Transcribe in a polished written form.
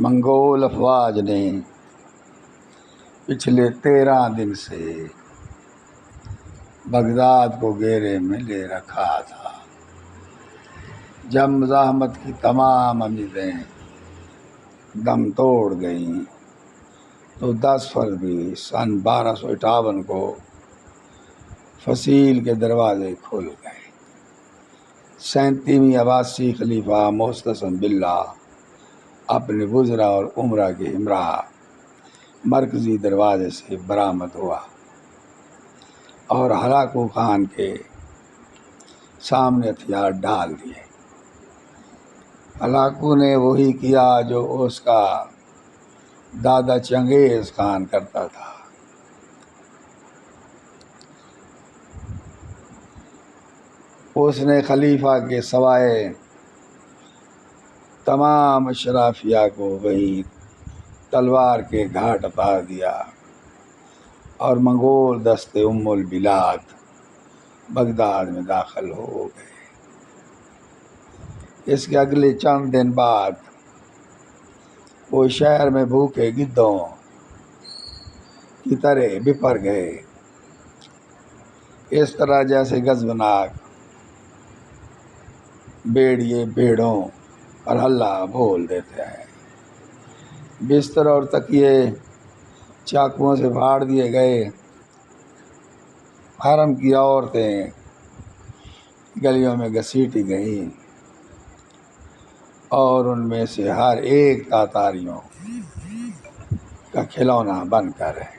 منگول افواج نے پچھلے 13 دن سے بغداد کو گھیرے میں لے رکھا تھا۔ جب مزاحمت کی تمام امیدیں دم توڑ گئیں تو 10 فروری سن 1258 کو فصیل کے دروازے کھل گئے۔ 37ویں عباسی خلیفہ مستعصم باللہ اپنے وزراء اور امراء کے ہمراہ مرکزی دروازے سے برآمد ہوا اور ہلاکو خان کے سامنے ہتھیار ڈال دیے۔ ہلاکو نے وہی کیا جو اس کا دادا چنگیز خان کرتا تھا۔ اس نے خلیفہ کے سوائے تمام اشرافیہ کو وہیں تلوار کے گھاٹ اتار دیا اور منگول دستے ام البلاد بغداد میں داخل ہو گئے۔ اس کے اگلے چند دن بعد وہ شہر میں بھوکے گدھوں کی طرح بپھر گئے، اس طرح جیسے غضبناک بھیڑیے بھیڑوں پر ہلہ بول دیتے ہیں۔ بستر اور تکیے چاقوؤں سے پھاڑ دیے گئے۔ حرم کی عورتیں گلیوں میں گھسیٹی گئیں اور ان میں سے ہر ایک تاتاریوں کا کھلونا بن کر رہ گئی۔